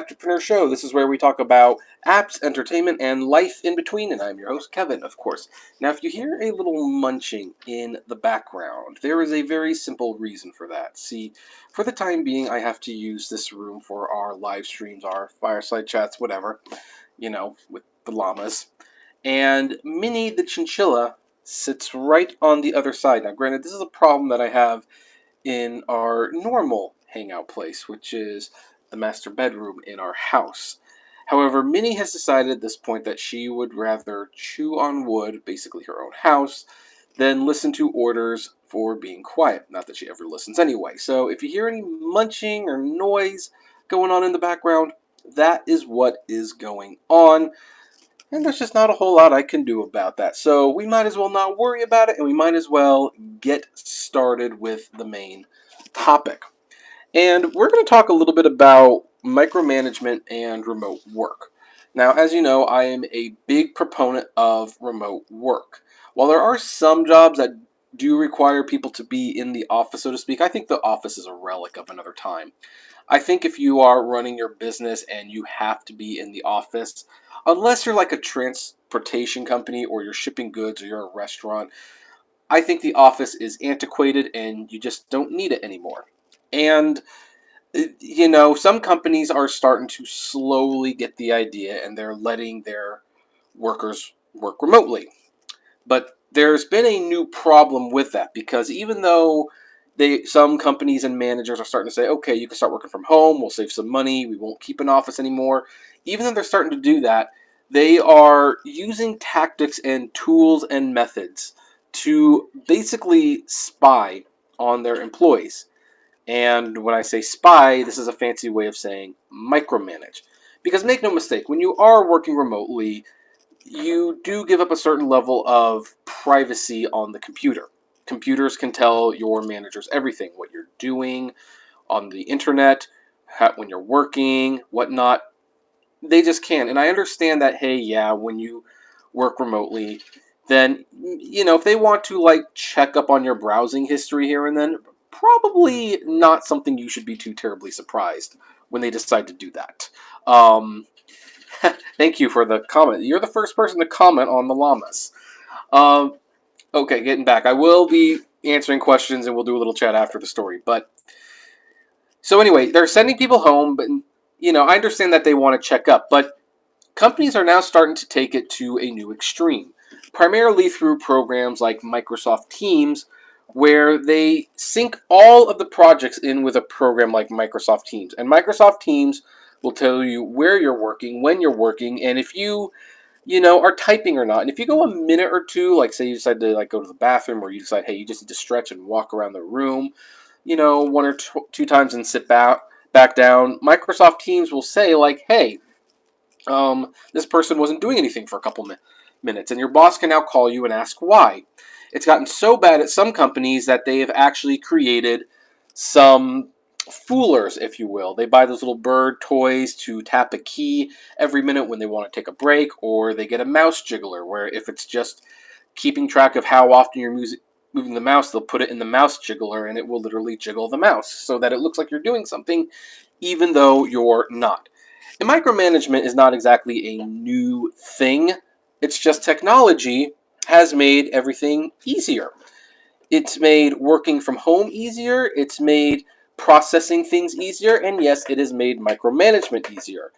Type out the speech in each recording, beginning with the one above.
Apptrepreneur Show. This is where we talk about apps, entertainment, and life in between, and I'm your host, Kevin, of course. Now, if you hear a little munching in the background, there is a very simple reason for that. See, for the time being, I have to use this room for our live streams, our fireside chats, whatever, with the llamas. And Minnie the chinchilla sits right on the other side. Now, granted, this is a problem that I have in our normal hangout place, which is the master bedroom in our house. However, Minnie has decided at this point that she would rather chew on wood, basically her own house, than listen to orders for being quiet. Not that she ever listens anyway. So if you hear any munching or noise going on in the background, that is what is going on. And there's just not a whole lot I can do about that. So we might as well not worry about it, and we might as well get started with the main topic. And we're going to talk a little bit about micromanagement and remote work. Now, as you know, I am a big proponent of remote work. While there are some jobs that do require people to be in the office, so to speak, I think the office is a relic of another time. I think if you are running your business and you have to be in the office, unless you're like a transportation company or you're shipping goods or you're a restaurant, I think the office is antiquated and you just don't need it anymore. And, some companies are starting to slowly get the idea and they're letting their workers work remotely. But there's been a new problem with that because even though some companies and managers are starting to say, okay, you can start working from home, we'll save some money, we won't keep an office anymore. Even though they're starting to do that, they are using tactics and tools and methods to basically spy on their employees. And when I say spy, this is a fancy way of saying micromanage. Because make no mistake, when you are working remotely, you do give up a certain level of privacy on the computer. Computers can tell your managers everything, what you're doing on the internet, when you're working, whatnot. They just can. And I understand that, hey, yeah, when you work remotely, then, if they want to, check up on your browsing history here and then, probably not something you should be too terribly surprised when they decide to do that. Thank you for the comment. You're the first person to comment on the llamas. Okay, getting back. I will be answering questions and we'll do a little chat after the story. So anyway, they're sending people home, but, I understand that they want to check up. But companies are now starting to take it to a new extreme, primarily through programs like Microsoft Teams, where they sync all of the projects in with a program like Microsoft Teams. And Microsoft Teams will tell you where you're working, when you're working, and if you are typing or not. And if you go a minute or two, like say you decide to go to the bathroom, or you decide, hey, you just need to stretch and walk around the room, one or two times and sit back down, Microsoft Teams will say hey, this person wasn't doing anything for a couple minutes, and your boss can now call you and ask why. It's gotten so bad at some companies that they have actually created some foolers, if you will. They buy those little bird toys to tap a key every minute when they want to take a break, or they get a mouse jiggler, where if it's just keeping track of how often you're moving the mouse, they'll put it in the mouse jiggler, and it will literally jiggle the mouse so that it looks like you're doing something, even though you're not. And micromanagement is not exactly a new thing. It's just technology has made everything easier. It's made working from home easier. It's made processing things easier. And yes, it has made micromanagement easier.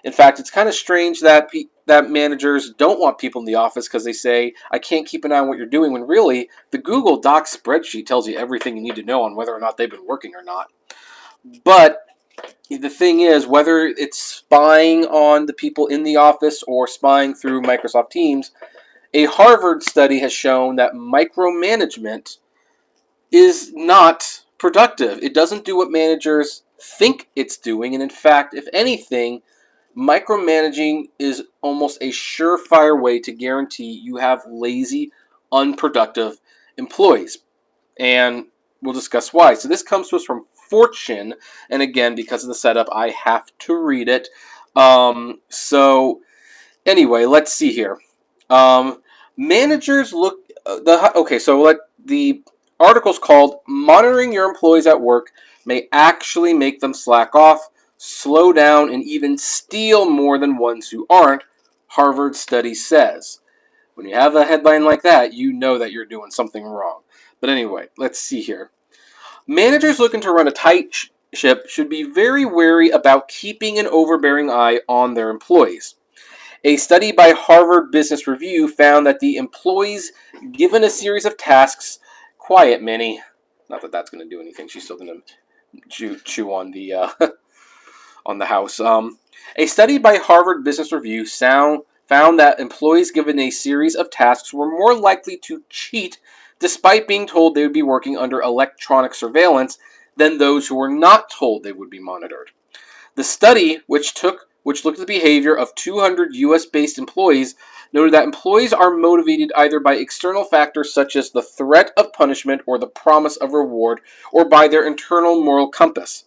In fact, it's kind of strange that that managers don't want people in the office because they say, I can't keep an eye on what you're doing, when really the Google Docs spreadsheet tells you everything you need to know on whether or not they've been working or not. But the thing is, whether it's spying on the people in the office or spying through Microsoft Teams, a Harvard study has shown that micromanagement is not productive. It doesn't do what managers think it's doing, and in fact, if anything, micromanaging is almost a surefire way to guarantee you have lazy, unproductive employees. And we'll discuss why. So this comes to us from Fortune, and again, because of the setup, I have to read it. So anyway, let's see here. Managers look so the article's called "Monitoring Your Employees at Work May Actually Make Them Slack Off, slow down, and even steal more than ones who aren't, Harvard study says. When you have a headline like that, you know that you're doing something wrong. But anyway, let's see here. Managers looking to run a tight ship should be very wary about keeping an overbearing eye on their employees. A study by Harvard Business Review found that the employees given a series of tasks, quiet Minnie, not that that's going to do anything, she's still going to chew on the on the house. A study by Harvard Business Review found that employees given a series of tasks were more likely to cheat despite being told they would be working under electronic surveillance than those who were not told they would be monitored. The study, which looked at the behavior of 200 U.S.-based employees, noted that employees are motivated either by external factors such as the threat of punishment or the promise of reward, or by their internal moral compass.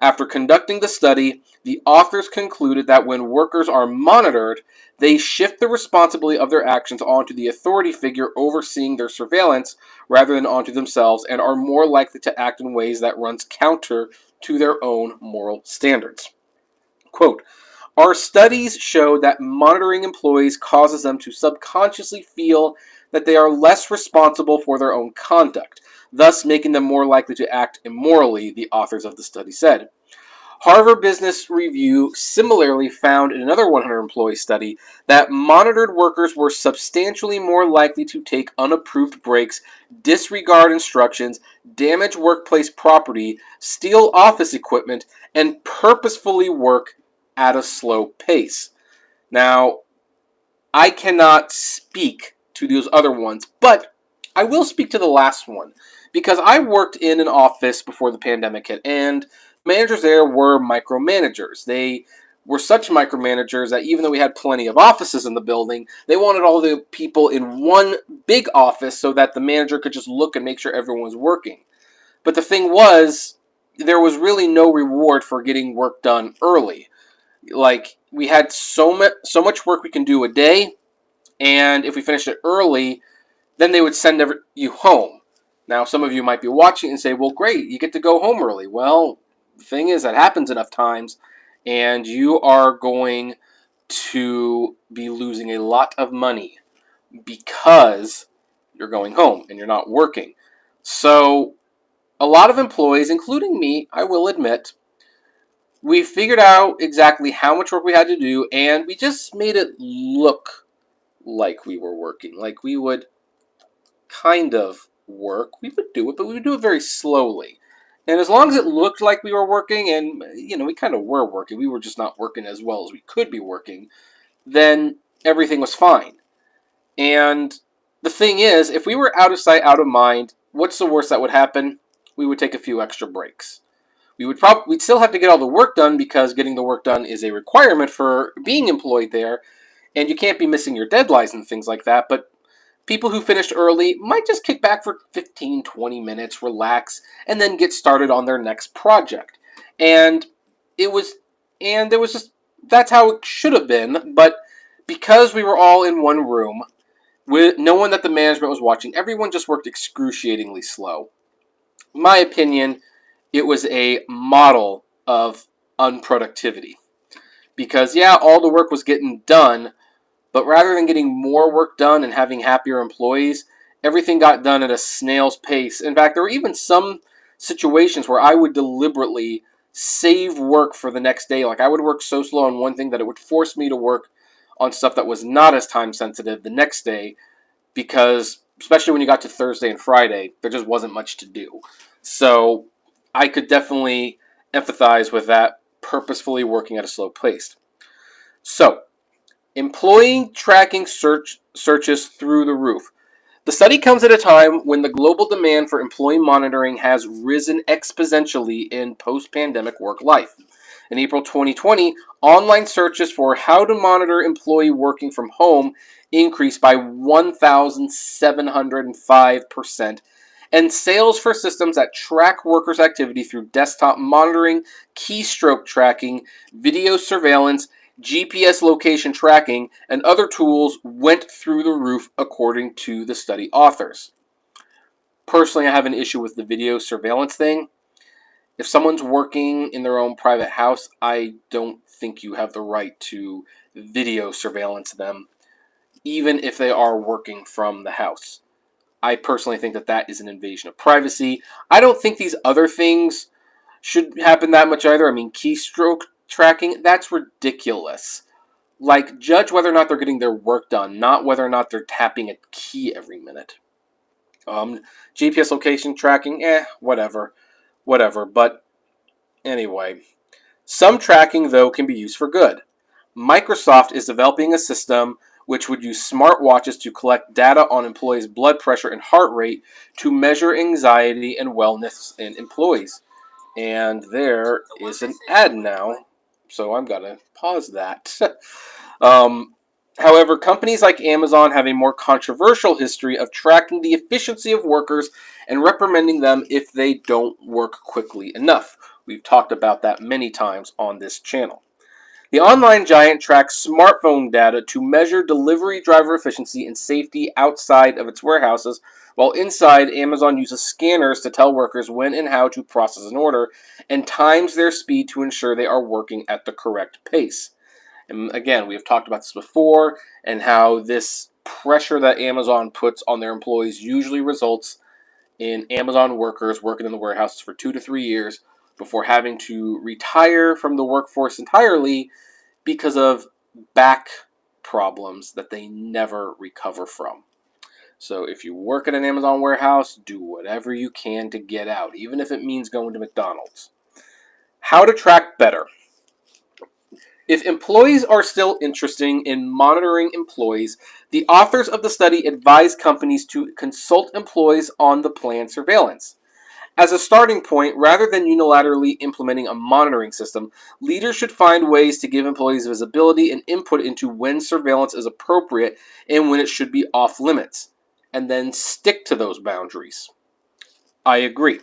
After conducting the study, the authors concluded that when workers are monitored, they shift the responsibility of their actions onto the authority figure overseeing their surveillance rather than onto themselves, and are more likely to act in ways that runs counter to their own moral standards. Quote, our studies show that monitoring employees causes them to subconsciously feel that they are less responsible for their own conduct, thus making them more likely to act immorally, the authors of the study said. Harvard Business Review similarly found in another 100-employee study that monitored workers were substantially more likely to take unapproved breaks, disregard instructions, damage workplace property, steal office equipment, and purposefully work at a slow pace. Now, I cannot speak to those other ones, but I will speak to the last one, because I worked in an office before the pandemic hit, and managers there were micromanagers. They were such micromanagers that even though we had plenty of offices in the building, they wanted all the people in one big office so that the manager could just look and make sure everyone was working. But the thing was, there was really no reward for getting work done early. Like, we had so much work we can do a day, and if we finished it early, then they would send you home. Now, some of you might be watching and say, well, great, you get to go home early. Well, the thing is, that happens enough times, and you are going to be losing a lot of money because you're going home and you're not working. So, a lot of employees, including me, I will admit, we figured out exactly how much work we had to do, and we just made it look like we were working. Like, we would kind of work. We would do it, but we would do it very slowly. And as long as it looked like we were working, and, we kind of were working, we were just not working as well as we could be working, then everything was fine. And the thing is, if we were out of sight, out of mind, what's the worst that would happen? We would take a few extra breaks. We'd still have to get all the work done because getting the work done is a requirement for being employed there, and you can't be missing your deadlines and things like that, but people who finished early might just kick back for 15, 20 minutes, relax, and then get started on their next project. And that's how it should have been, but because we were all in one room, with knowing that the management was watching, everyone just worked excruciatingly slow. In my opinion, it was a model of unproductivity. Because, yeah, all the work was getting done, but rather than getting more work done and having happier employees, everything got done at a snail's pace. In fact, there were even some situations where I would deliberately save work for the next day. Like, I would work so slow on one thing that it would force me to work on stuff that was not as time sensitive the next day, because, especially when you got to Thursday and Friday, there just wasn't much to do. So I could definitely empathize with that, purposefully working at a slow pace. So, employee tracking searches through the roof. The study comes at a time when the global demand for employee monitoring has risen exponentially in post-pandemic work life. In April 2020, online searches for how to monitor employee working from home increased by 1,705%, and sales for systems that track workers' activity through desktop monitoring, keystroke tracking, video surveillance, GPS location tracking, and other tools went through the roof, according to the study authors. Personally, I have an issue with the video surveillance thing. If someone's working in their own private house, I don't think you have the right to video surveillance them, even if they are working from the house. I personally think that that is an invasion of privacy. I don't think these other things should happen that much either. I mean, keystroke tracking, that's ridiculous. Like, judge whether or not they're getting their work done, not whether or not they're tapping a key every minute. GPS location tracking, whatever. Whatever. But anyway, some tracking, though, can be used for good. Microsoft is developing a system which would use smartwatches to collect data on employees' blood pressure and heart rate to measure anxiety and wellness in employees. And there is an ad now, so I'm going to pause that. However, companies like Amazon have a more controversial history of tracking the efficiency of workers and reprimanding them if they don't work quickly enough. We've talked about that many times on this channel. The online giant tracks smartphone data to measure delivery driver efficiency and safety outside of its warehouses, while inside, Amazon uses scanners to tell workers when and how to process an order and times their speed to ensure they are working at the correct pace. And again, we have talked about this before, and how this pressure that Amazon puts on their employees usually results in Amazon workers working in the warehouses for 2 to 3 years before having to retire from the workforce entirely because of back problems that they never recover from. So if you work at an Amazon warehouse, do whatever you can to get out, even if it means going to McDonald's. How to track better. If employees are still interested in monitoring employees, the authors of the study advise companies to consult employees on the planned surveillance. As a starting point, rather than unilaterally implementing a monitoring system, leaders should find ways to give employees visibility and input into when surveillance is appropriate and when it should be off limits, and then stick to those boundaries. I agree.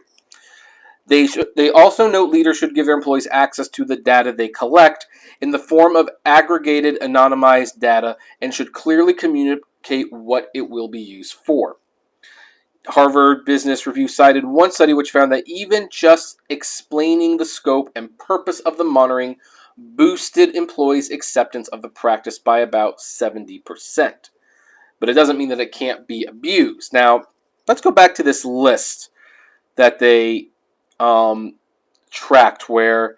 They also note leaders should give their employees access to the data they collect in the form of aggregated, anonymized data and should clearly communicate what it will be used for. Harvard Business Review cited one study which found that even just explaining the scope and purpose of the monitoring boosted employees' acceptance of the practice by about 70%. But it doesn't mean that it can't be abused. Now, let's go back to this list that they tracked, where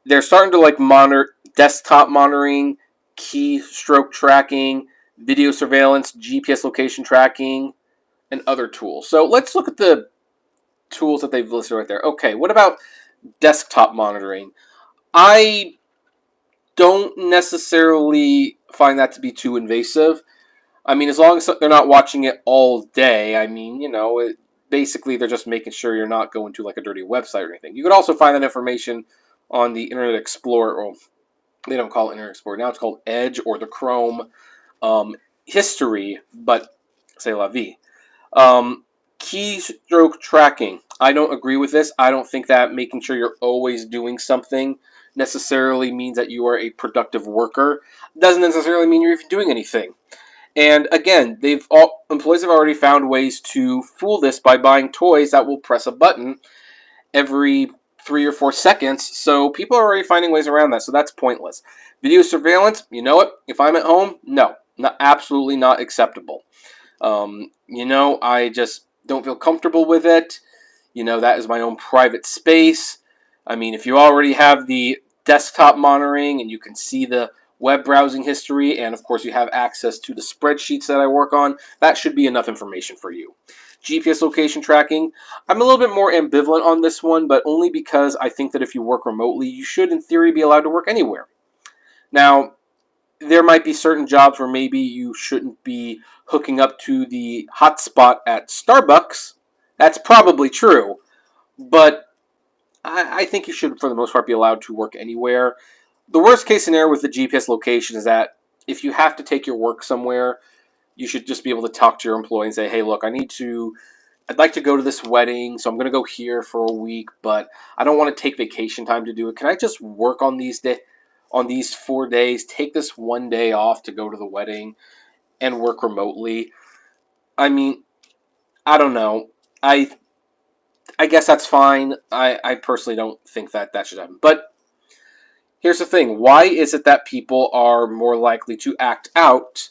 they're starting to monitor desktop monitoring, keystroke tracking, video surveillance, GPS location tracking, and other tools. So let's look at the tools that they've listed right there. Okay, what about desktop monitoring? I don't necessarily find that to be too invasive. I mean, as long as they're not watching it all day, I mean, basically they're just making sure you're not going to a dirty website or anything. You could also find that information on the Internet Explorer, or they don't call it Internet Explorer. Now it's called Edge or the Chrome history, but c'est la vie. Keystroke tracking. I don't agree with this. I don't think that making sure you're always doing something necessarily means that you are a productive worker. Doesn't necessarily mean you're even doing anything. And again, employees have already found ways to fool this by buying toys that will press a button every 3 or 4 seconds. So people are already finding ways around that. So that's pointless. Video surveillance. You know what? If I'm at home, no, absolutely not acceptable. I just don't feel comfortable with it. That is my own private space. I mean, if you already have the desktop monitoring and you can see the web browsing history, and of course you have access to the spreadsheets that I work on, that should be enough information for you. GPS location tracking. I'm a little bit more ambivalent on this one, but only because I think that if you work remotely, you should, in theory, be allowed to work anywhere. Now, there might be certain jobs where maybe you shouldn't be hooking up to the hotspot at Starbucks. That's probably true, but I think you should, for the most part, be allowed to work anywhere. The worst case scenario with the GPS location is that if you have to take your work somewhere, you should just be able to talk to your employee and say, hey, look, I'd like to go to this wedding, so I'm going to go here for a week, but I don't want to take vacation time to do it. Can I just work on these 4 days, take this 1 day off to go to the wedding and work remotely? I mean, I don't know. I guess that's fine. I personally don't think that that should happen. But here's the thing. Why is it that people are more likely to act out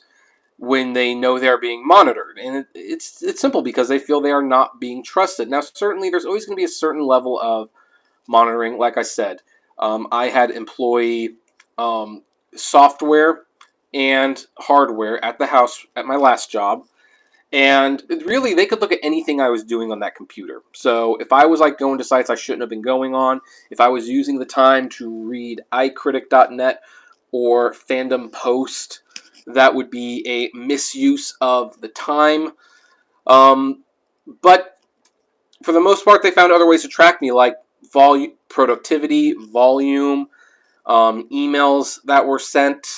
when they know they're being monitored? And it's simple, because they feel they are not being trusted. Now, certainly there's always going to be a certain level of monitoring. Like I said, I had employee software and hardware at the house at my last job. And really, they could look at anything I was doing on that computer. So if I was like going to sites I shouldn't have been going on, if I was using the time to read iCritic.net or Fandom Post, that would be a misuse of the time. But for the most part, they found other ways to track me, like volume, productivity, volume, emails that were sent.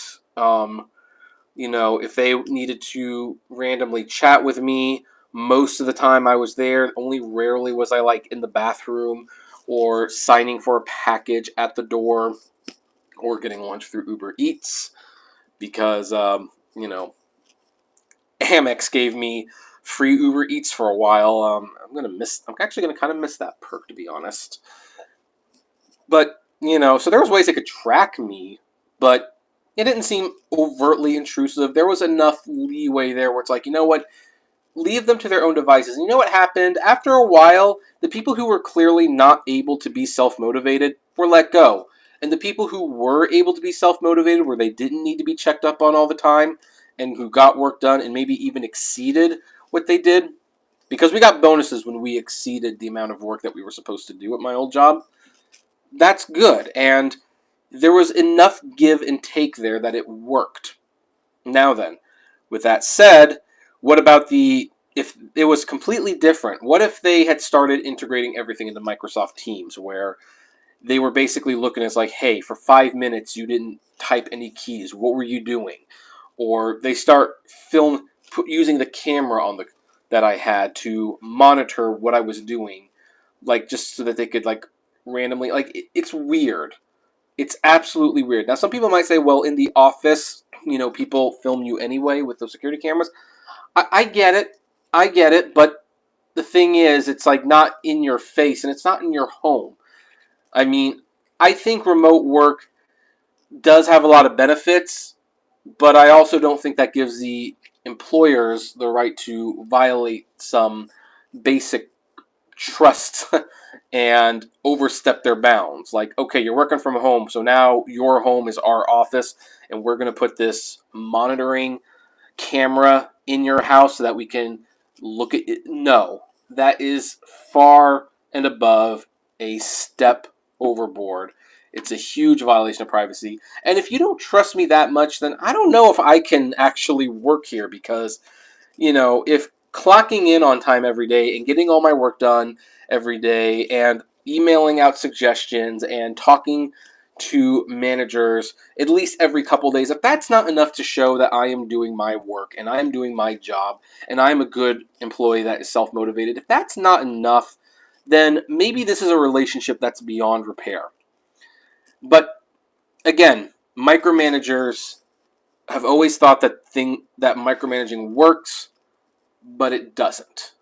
If they needed to randomly chat with me, most of the time I was there. Only rarely was I like in the bathroom or signing for a package at the door or getting lunch through Uber Eats, because, Amex gave me free Uber Eats for a while. I'm actually gonna kind of miss that perk, to be honest. But, so there was ways they could track me, but it didn't seem overtly intrusive. There was enough leeway there where it's like, you know what? Leave them to their own devices. And you know what happened? After a while, the people who were clearly not able to be self-motivated were let go. And the people who were able to be self-motivated, where they didn't need to be checked up on all the time, and who got work done and maybe even exceeded what they did, because we got bonuses when we exceeded the amount of work that we were supposed to do at my old job. That's good. And there was enough give and take there that it worked. Now then, with that said, what about if it was completely different? What if they had started integrating everything into Microsoft Teams, where they were basically looking as like, hey, for 5 minutes you didn't type any keys. What were you doing? Or they start using the camera that I had to monitor what I was doing, like just so that they could like randomly, like it's weird. It's absolutely weird. Now, some people might say, well, in the office, people film you anyway with those security cameras. I get it. I get it. But the thing is, it's like not in your face, and it's not in your home. I mean, I think remote work does have a lot of benefits, but I also don't think that gives the employers the right to violate some basic trust and overstep their bounds. Like, okay, you're working from home, so now your home is our office, and we're going to put this monitoring camera in your house so that we can look at it. No, that is far and above a step overboard. It's a huge violation of privacy. And if you don't trust me that much, then I don't know if I can actually work here, because if clocking in on time every day and getting all my work done every day and emailing out suggestions and talking to managers at least every couple days, if that's not enough to show that I am doing my work and I am doing my job and I'm a good employee that is self-motivated, if that's not enough, then maybe this is a relationship that's beyond repair. But again, micromanagers have always thought that micromanaging works, but it doesn't.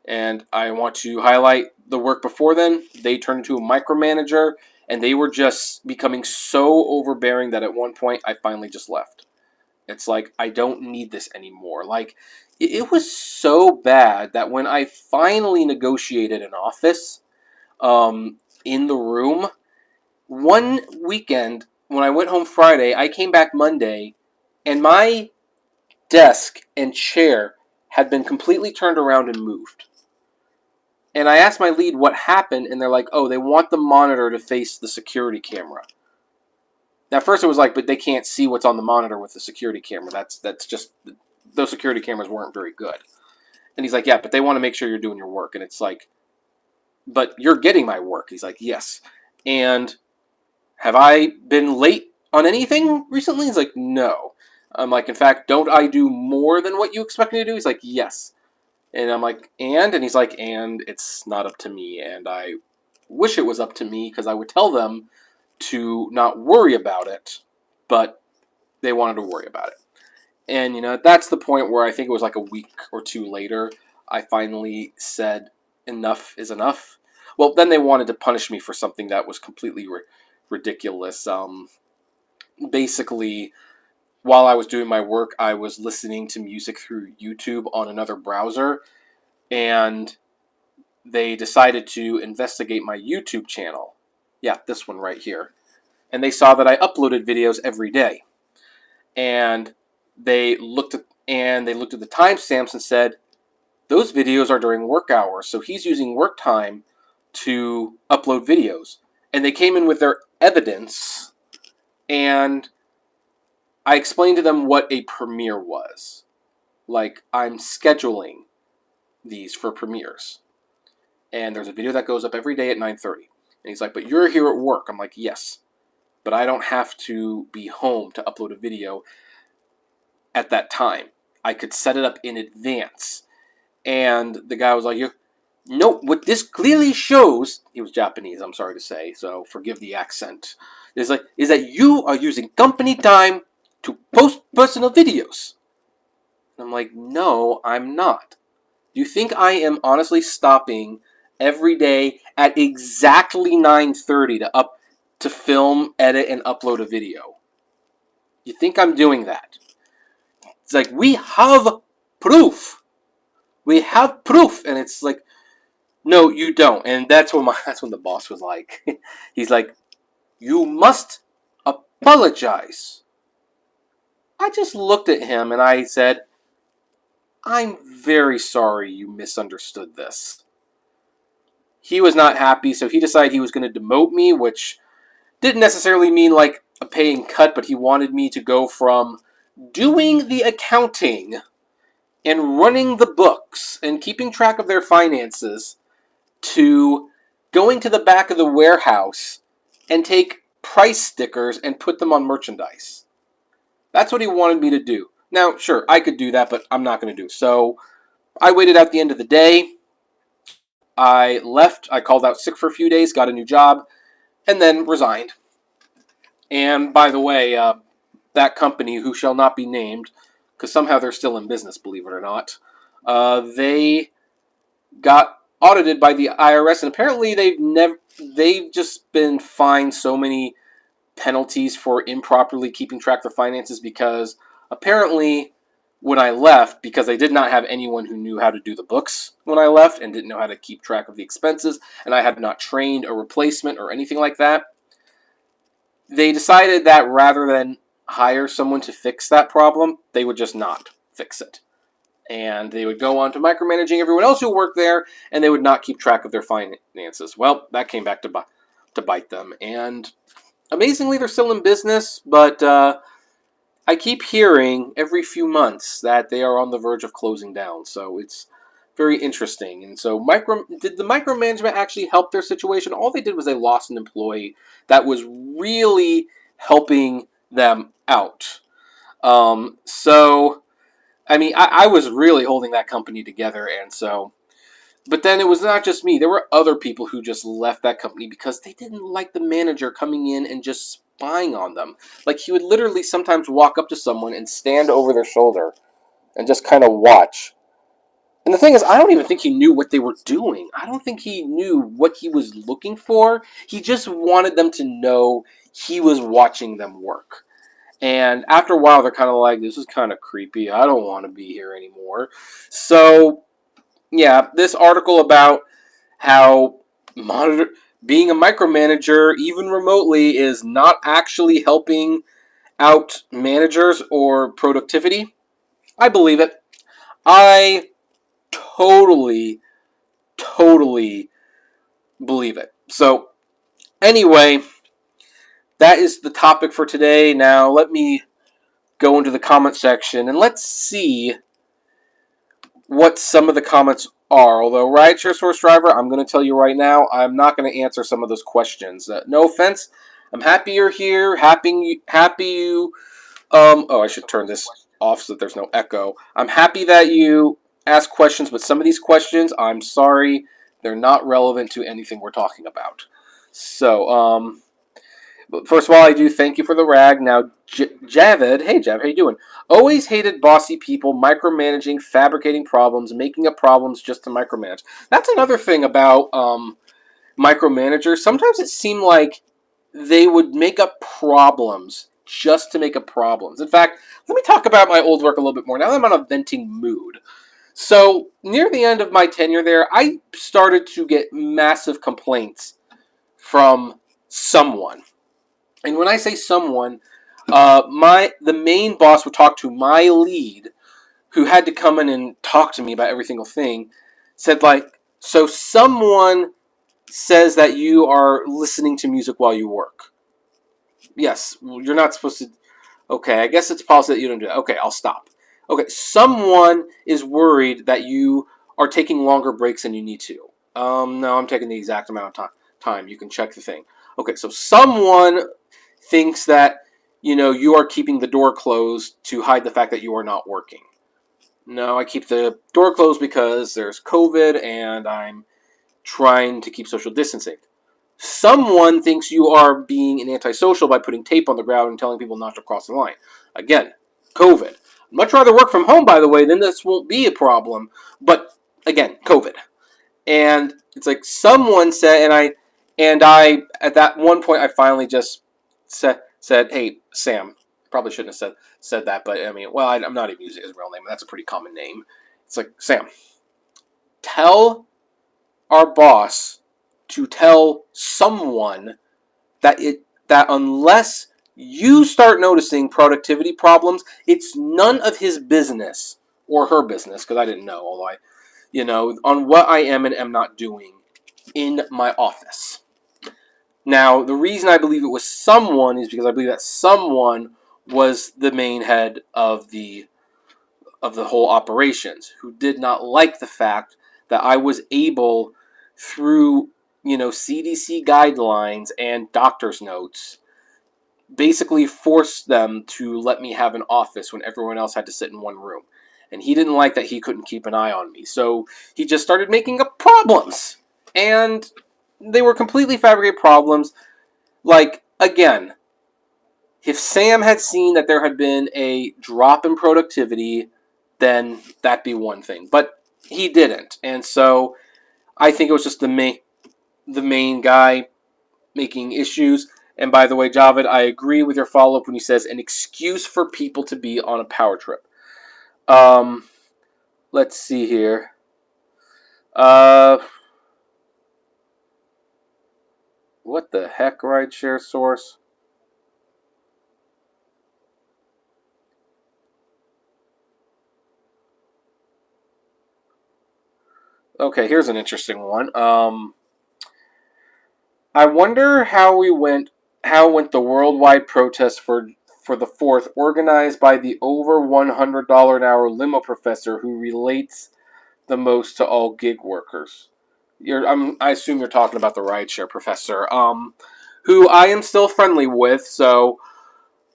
And I want to highlight the work before then. They turned into a micromanager, and they were just becoming so overbearing that at one point I finally just left. It's like, I don't need this anymore. Like, it was so bad that when I finally negotiated an office in the room, one weekend when I went home Friday, I came back Monday, and my desk and chair had been completely turned around and moved. And I asked my lead what happened, and they're like, oh, they want the monitor to face the security camera. Now, at first it was like, but they can't see what's on the monitor with the security camera. That's just, those security cameras weren't very good. And he's like, yeah, but they want to make sure you're doing your work. And it's like, but you're getting my work. He's like, yes. And have I been late on anything recently? He's like, no. I'm like, in fact, don't I do more than what you expect me to do? He's like, yes. And I'm like, and he's like, and it's not up to me. And I wish it was up to me, because I would tell them to not worry about it, but they wanted to worry about it. And, that's the point where I think it was like a week or two later, I finally said, enough is enough. Well, then they wanted to punish me for something that was completely ridiculous. Basically, while I was doing my work, I was listening to music through YouTube on another browser, and they decided to investigate my YouTube channel. Yeah, this one right here. And they saw that I uploaded videos every day. And they looked at the timestamps and said, those videos are during work hours, so he's using work time to upload videos. And they came in with their evidence, and I explained to them what a premiere was. Like, I'm scheduling these for premieres. And there's a video that goes up every day at 9:30. And he's like, but you're here at work. I'm like, yes, but I don't have to be home to upload a video at that time. I could set it up in advance. And the guy was like, no, what this clearly shows, he was Japanese, I'm sorry to say, so forgive the accent, is that you are using company time to post personal videos. And I'm like, no, I'm not. Do you think I am honestly stopping every day at exactly 9:30 to film, edit, and upload a video? You think I'm doing that? It's like, we have proof. We have proof. And it's like, no, you don't. And that's when the boss was like, he's like, you must apologize. I just looked at him and I said, I'm very sorry you misunderstood this. He was not happy, so he decided he was going to demote me, which didn't necessarily mean like a paying cut, but he wanted me to go from doing the accounting and running the books and keeping track of their finances to going to the back of the warehouse and take price stickers and put them on merchandise. That's what he wanted me to do. Now, sure, I could do that, but I'm not going to do it. So I waited out the end of the day. I left. I called out sick for a few days, got a new job, and then resigned. And by the way, that company, who shall not be named, because somehow they're still in business, believe it or not, they got audited by the IRS, and apparently they've just been fined so many penalties for improperly keeping track of their finances, because apparently when I left, because I did not have anyone who knew how to do the books when I left and didn't know how to keep track of the expenses, and I had not trained a replacement or anything like that, they decided that rather than hire someone to fix that problem, they would just not fix it. And they would go on to micromanaging everyone else who worked there, and they would not keep track of their finances. Well, that came back to bite them. And amazingly, they're still in business, but I keep hearing every few months that they are on the verge of closing down. So it's very interesting. And so did the micromanagement actually help their situation? All they did was they lost an employee that was really helping them out. So, I mean, I was really holding that company together, and so, but then it was not just me. There were other people who just left that company because they didn't like the manager coming in and just spying on them. Like, he would literally sometimes walk up to someone and stand over their shoulder and just kind of watch. And the thing is, I don't even think he knew what they were doing. I don't think he knew what he was looking for. He just wanted them to know he was watching them work. And after a while, they're kind of like, this is kind of creepy. I don't want to be here anymore. So, yeah, this article about how being a micromanager, even remotely, is not actually helping out managers or productivity. I believe it. I totally believe it. So, anyway, that is the topic for today. Now, let me go into the comment section and let's see what some of the comments are. Although, rideshare source driver, I'm going to tell you right now, I'm not going to answer some of those questions. No offense. I'm happy you're here. Happy you. Oh, I should turn this off so that there's no echo. I'm happy that you ask questions, but some of these questions, I'm sorry, they're not relevant to anything we're talking about. So, First of all, I do thank you for the rag. Now, Javid, hey Javid, how you doing? Always hated bossy people, micromanaging, fabricating problems, making up problems just to micromanage. That's another thing about micromanagers. Sometimes it seemed like they would make up problems just to make up problems. In fact, let me talk about my old work a little bit more. Now that I'm on a venting mood. So, near the end of my tenure there, I started to get massive complaints from someone. And when I say someone, the main boss would talk to my lead, who had to come in and talk to me about every single thing, said like, so someone says that you are listening to music while you work. Yes, you're not supposed to. Okay, I guess it's policy that you don't do that. Okay, I'll stop. Okay, someone is worried that you are taking longer breaks than you need to. No, I'm taking the exact amount of time. You can check the thing. Okay, so someone thinks that you are keeping the door closed to hide the fact that you are not working. No, I keep the door closed because there's COVID and I'm trying to keep social distancing. Someone thinks you are being an antisocial by putting tape on the ground and telling people not to cross the line. Again, COVID. I'd much rather work from home, by the way, then this won't be a problem. But again, COVID. And it's like someone said, and I at that one point I finally just said, "Hey, Sam." Probably shouldn't have said that, but I mean, well, I'm not even using his real name. That's a pretty common name. It's like, Sam, tell our boss to tell someone that unless you start noticing productivity problems, it's none of his business or her business, because I didn't know, although on what I am and am not doing in my office. Now, the reason I believe it was someone is because I believe that someone was the main head of the whole operations, who did not like the fact that I was able, through CDC guidelines and doctor's notes, basically forced them to let me have an office when everyone else had to sit in one room. And he didn't like that he couldn't keep an eye on me. So he just started making up problems. And they were completely fabricated problems. Like, again, if Sam had seen that there had been a drop in productivity, then that'd be one thing. But he didn't. And so I think it was just the main guy making issues. And by the way, Javed, I agree with your follow-up when he says an excuse for people to be on a power trip. Let's see here. What the heck, rideshare source? Okay, here's an interesting one. I wonder how went the worldwide protest for the 4th, organized by the over $100 an hour limo professor who relates the most to all gig workers. I assume you're talking about the rideshare professor, who I am still friendly with. So,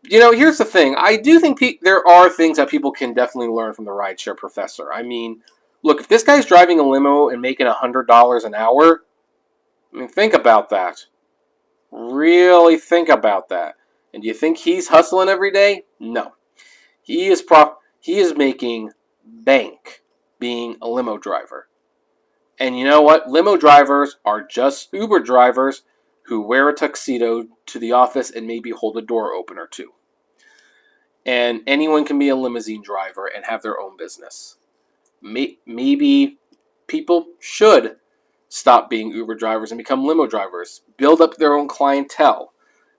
here's the thing. I do think there are things that people can definitely learn from the rideshare professor. I mean, look, if this guy's driving a limo and making $100 an hour, I mean, think about that. Really think about that. And do you think he's hustling every day? No. He is making bank being a limo driver. And you know what? Limo drivers are just Uber drivers who wear a tuxedo to the office and maybe hold a door opener too. And anyone can be a limousine driver and have their own business. Maybe people should stop being Uber drivers and become limo drivers. Build up their own clientele.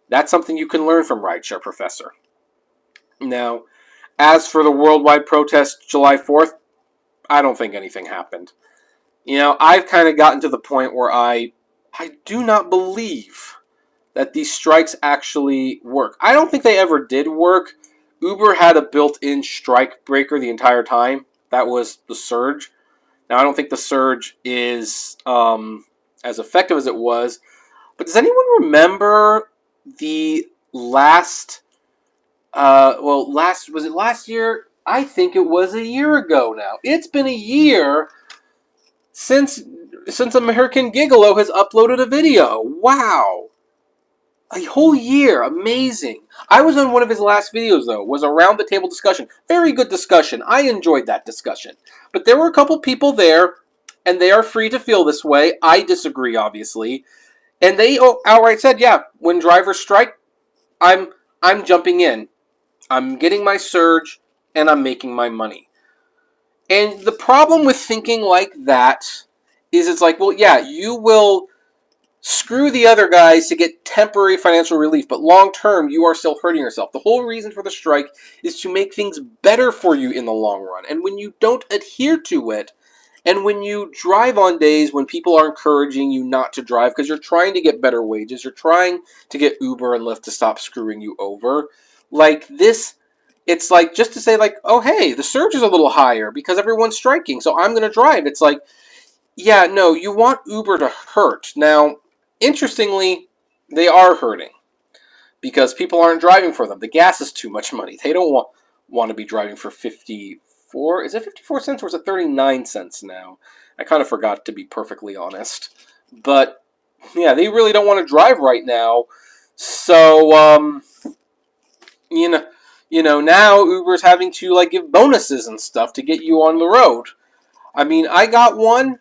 That's something you can learn from Rideshare Professor. Now, as for the worldwide protest July 4th, I don't think anything happened. I've kind of gotten to the point where I do not believe that these strikes actually work. I don't think they ever did work. Uber had a built-in strike breaker the entire time. That was the surge. Now, I don't think the surge is as effective as it was. But does anyone remember the last... was it last year? I think it was a year ago now. It's been a year since American Gigolo has uploaded a video. Wow. A whole year. Amazing. I was on one of his last videos, though. It was a round-the-table discussion. Very good discussion. I enjoyed that discussion. But there were a couple people there, and they are free to feel this way. I disagree, obviously. And they outright said, yeah, when drivers strike, I'm jumping in. I'm getting my surge, and I'm making my money. And the problem with thinking like that is it's like, well, yeah, you will screw the other guys to get temporary financial relief, but long term, you are still hurting yourself. The whole reason for the strike is to make things better for you in the long run. And when you don't adhere to it, and when you drive on days when people are encouraging you not to drive because you're trying to get better wages, you're trying to get Uber and Lyft to stop screwing you over, like this, it's like just to say like, oh, hey, the surge is a little higher because everyone's striking, so I'm going to drive. It's like, yeah, no, you want Uber to hurt. Now, interestingly, they are hurting because people aren't driving for them. The gas is too much money. They don't want to be driving for 54. Is it 54 cents or is it 39 cents now? I kind of forgot, to be perfectly honest. But yeah, they really don't want to drive right now. So now Uber's having to like give bonuses and stuff to get you on the road. I mean, I got one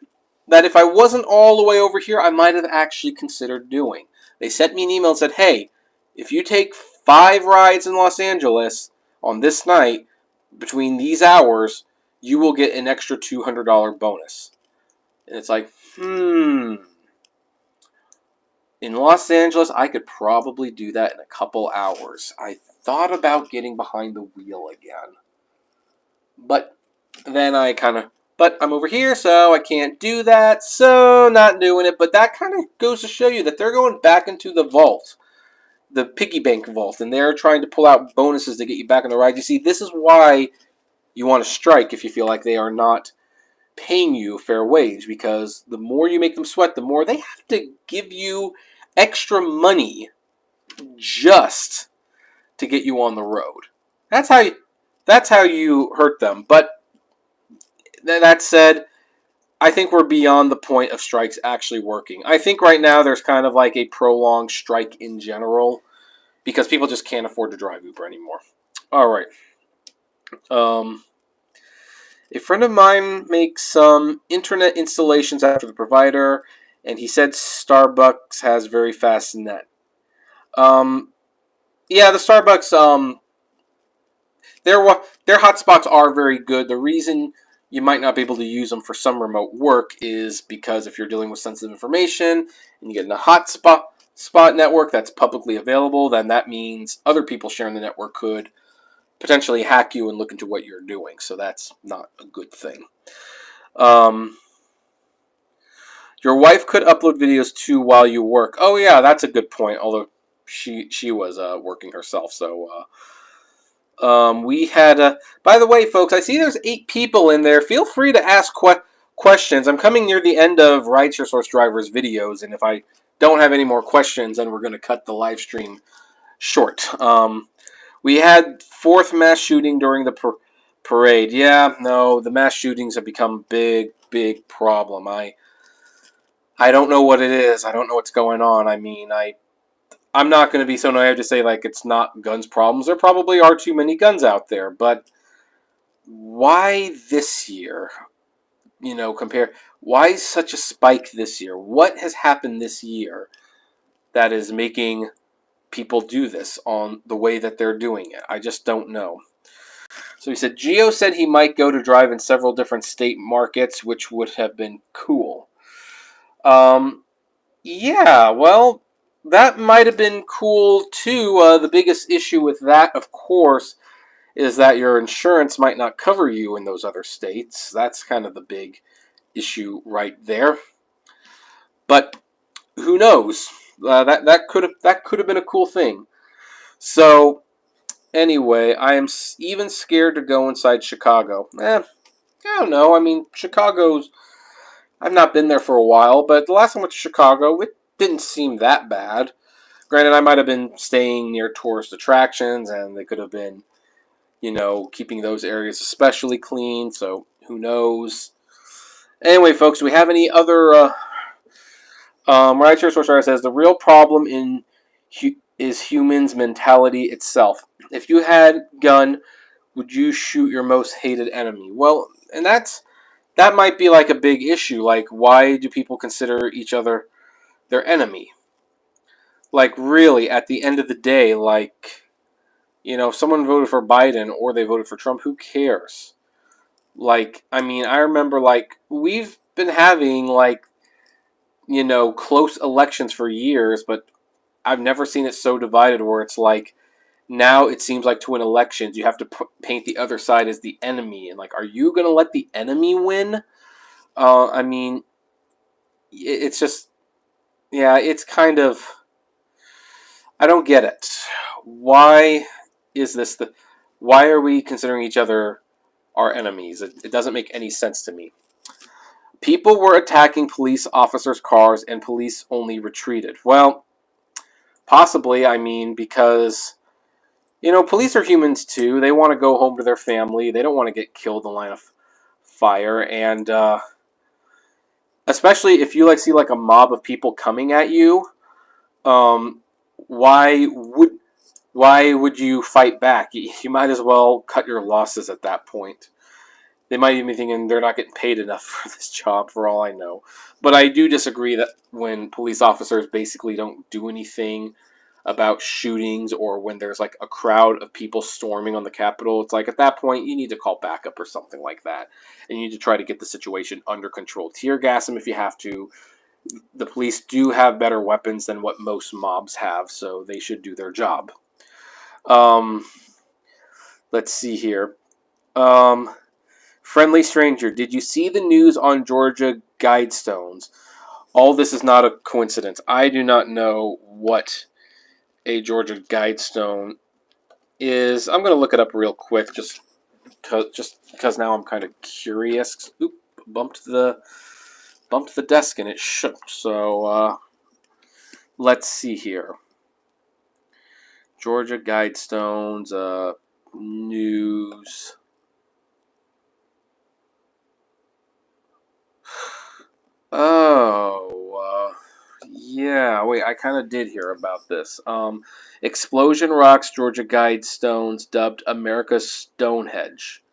that if I wasn't all the way over here, I might have actually considered doing. They sent me an email and said, hey, if you take 5 rides in Los Angeles on this night, between these hours, you will get an extra $200 bonus. And it's like, in Los Angeles, I could probably do that in a couple hours. I thought about getting behind the wheel again. But then but I'm over here, so I can't do that, so not doing it. But that kind of goes to show you that they're going back into the vault, the piggy bank vault, and they're trying to pull out bonuses to get you back on the ride. You see, this is why you want to strike if you feel like they are not paying you a fair wage, because the more you make them sweat, the more they have to give you extra money just to get you on the road. That's how you hurt them. But that said, I think we're beyond the point of strikes actually working. I think right now there's kind of like a prolonged strike in general because people just can't afford to drive Uber anymore. All right. A friend of mine makes some internet installations after the provider, and he said Starbucks has very fast net. Yeah, the Starbucks, their hotspots are very good. The reason you might not be able to use them for some remote work is because if you're dealing with sensitive information and you get in a hotspot network that's publicly available, then that means other people sharing the network could potentially hack you and look into what you're doing. So that's not a good thing. Your wife could upload videos too while you work. Oh yeah, that's a good point. Although she was working herself, so we had. By the way, folks, I see there's 8 people in there. Feel free to ask questions. I'm coming near the end of Rideshare Source Drivers videos, and if I don't have any more questions, then we're going to cut the live stream short. We had 4th mass shooting during the parade. Yeah, no, the mass shootings have become big problem. I don't know what it is. I don't know what's going on. I mean, I'm not going to be so naive to say like it's not guns problems. There probably are too many guns out there, but why this year? Why such a spike this year? What has happened this year that is making people do this on the way that they're doing it? I just don't know. So he said, Gio said he might go to drive in several different state markets, which would have been cool. Yeah, well, that might have been cool too. The biggest issue with that, of course, is that your insurance might not cover you in those other states. That's kind of the big issue right there. But who knows? That could have been a cool thing. So anyway, I am even scared to go inside Chicago. I don't know. I mean, I've not been there for a while, but the last time I went to Chicago, it didn't seem that bad. Granted, I might have been staying near tourist attractions, and they could have been, keeping those areas especially clean, so who knows. Anyway, folks, do we have any other... Rideshare Source Driver says, the real problem in is humans' mentality itself. If you had a gun, would you shoot your most hated enemy? Well, and that might be like a big issue. Like, why do people consider each other their enemy? Like, really, at the end of the day, like, if someone voted for Biden or they voted for Trump, who cares? Like, I mean, I remember, like, we've been having, like, close elections for years, but I've never seen it so divided where it's like, now it seems like to win elections, you have to paint the other side as the enemy. And, like, are you going to let the enemy win? I mean, it's just, yeah, it's kind of, I don't get it. Why is this why are we considering each other our enemies? It doesn't make any sense to me. People were attacking police officers' cars and police only retreated. Well, possibly, I mean, because, police are humans too. They want to go home to their family. They don't want to get killed in the line of fire. And especially if you see like a mob of people coming at you, um, why would you fight back? You might as well cut your losses at that point. They might even be thinking they're not getting paid enough for this job, for all I know. But I do disagree that when police officers basically don't do anything about shootings, or when there's like a crowd of people storming on the Capitol, it's like at that point you need to call backup or something like that. And you need to try to get the situation under control. Tear gas them if you have to. The police do have better weapons than what most mobs have, so they should do their job. Let's see here. Friendly stranger, did you see the news on Georgia Guidestones? All this is not a coincidence. I do not know what a Georgia Guidestone is. I'm going to look it up real quick, just because now I'm kind of curious. Oop, bumped the desk and it shook. So let's see here. Georgia Guidestones news. Oh, yeah. Wait, I kind of did hear about this. Explosion rocks Georgia Guidestones dubbed America's Stonehenge.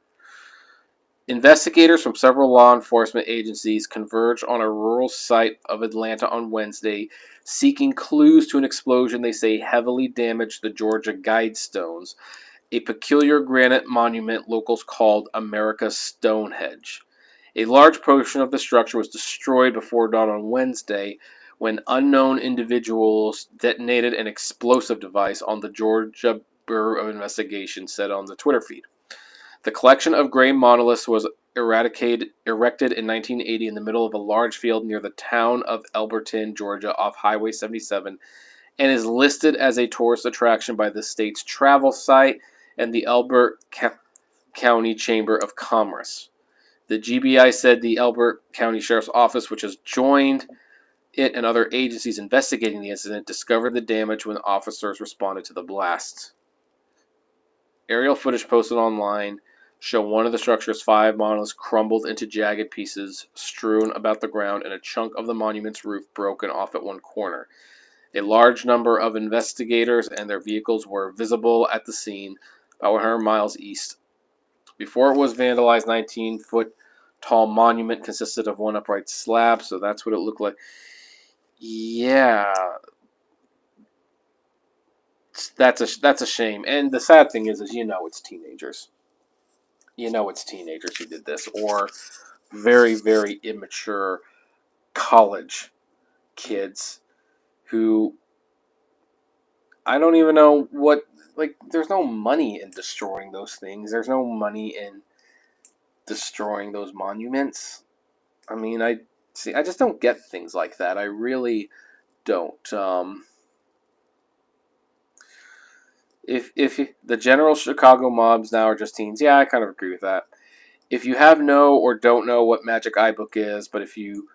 Investigators from several law enforcement agencies converged on a rural site of Atlanta on Wednesday, seeking clues to an explosion they say heavily damaged the Georgia Guidestones, a peculiar granite monument locals called America's Stonehenge. A large portion of the structure was destroyed before dawn on Wednesday when unknown individuals detonated an explosive device on the Georgia Bureau of Investigation said on the Twitter feed. The collection of gray monoliths was erected in 1980 in the middle of a large field near the town of Elberton, Georgia, off Highway 77, and is listed as a tourist attraction by the state's travel site and the Elbert County Chamber of Commerce. The GBI said the Elbert County Sheriff's Office, which has joined it and other agencies investigating the incident, discovered the damage when officers responded to the blast. Aerial footage posted online show one of the structure's 5 monoliths crumbled into jagged pieces strewn about the ground and a chunk of the monument's roof broken off at one corner. A large number of investigators and their vehicles were visible at the scene, about 100 miles east. Before it was vandalized, 19-foot-tall monument consisted of one upright slab, so that's what it looked like. Yeah, that's a shame. And the sad thing is it's teenagers. It's teenagers who did this, or very, very immature college kids who I don't even know what, there's no money in destroying those things. There's no money in destroying those monuments. I mean, I just don't get things like that. I really don't. If the general Chicago mobs now are just teens, yeah, I kind of agree with that. If you have or don't know what Magic Eye Book is, but if you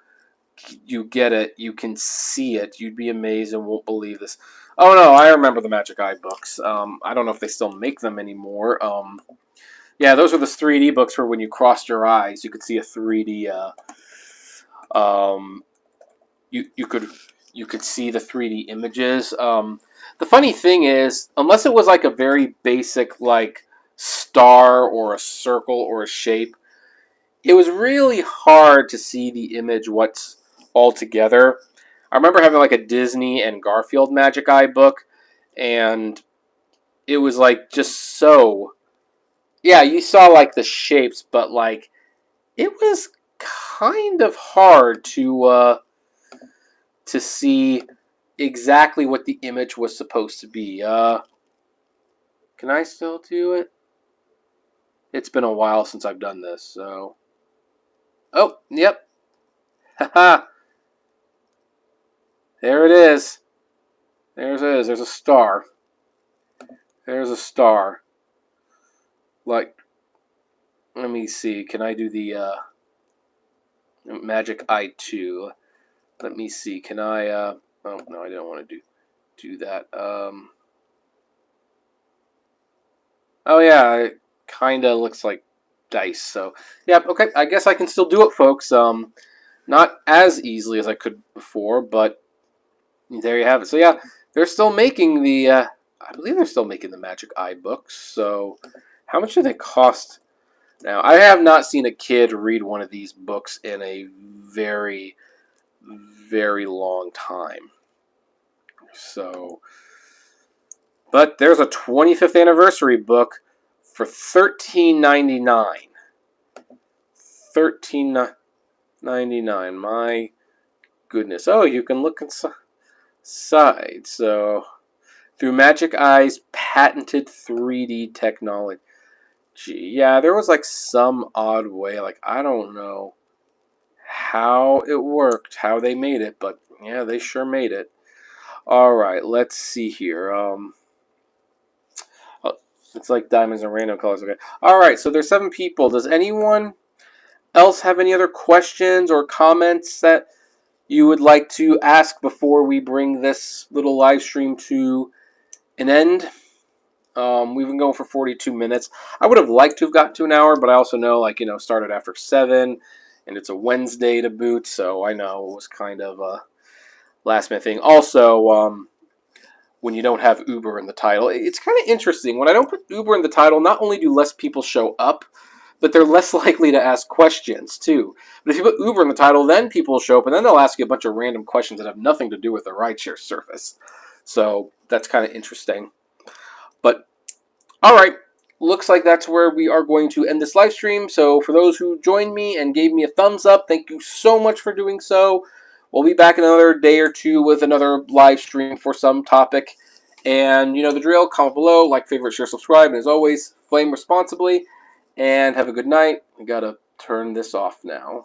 get it, you can see it, you'd be amazed and won't believe this. Oh no, I remember the Magic Eye books. I don't know if they still make them anymore. Yeah, those were the 3D books where when you crossed your eyes, you could see a 3D. You could see the 3D images. The funny thing is, unless it was like a very basic like star or a circle or a shape, it was really hard to see the image what's all together. I remember having like a Disney and Garfield Magic Eye book, and it was like just so, yeah, you saw like the shapes, but like it was kind of hard to see exactly what the image was supposed to be. Can I still do it? It's been a while since I've done this, so. Oh, yep. Haha. There it is. There's it is. There's a star. There's a star. Like, let me see. Can I do the Magic Eye 2? Let me see. Can I oh no, I don't want to do that. Oh yeah, it kinda looks like dice, so yeah, okay, I guess I can still do it, folks. Not as easily as I could before, but there you have it. So yeah, they're still making the I believe they're still making the Magic Eye books. So how much do they cost now? I have not seen a kid read one of these books in a very, very long time. So, but there's a 25th anniversary book for $13.99. $13.99. My goodness. Oh, you can look inside. So, through Magic Eye's patented 3D technology. Yeah, there was like some odd way. Like, I don't know how it worked, how they made it, but yeah, they sure made it. All right, let's see here. Oh, it's like diamonds and random colors. Okay. All right, so there's 7 people. Does anyone else have any other questions or comments that you would like to ask before we bring this little live stream to an end? We've been going for 42 minutes. I would have liked to have gotten to an hour, but I also know, like, started after 7, and it's a Wednesday to boot, so I know it was kind of a last minute thing. Also, when you don't have Uber in the title, it's kind of interesting. When I don't put Uber in the title, not only do less people show up, but they're less likely to ask questions, too. But if you put Uber in the title, then people will show up, and then they'll ask you a bunch of random questions that have nothing to do with the rideshare service. So that's kind of interesting. But, all right, looks like that's where we are going to end this live stream. So for those who joined me and gave me a thumbs up, thank you so much for doing so. We'll be back in another day or two with another live stream for some topic. And you know the drill, comment below, like, favorite, share, subscribe, and as always, flame responsibly, and have a good night. I gotta turn this off now.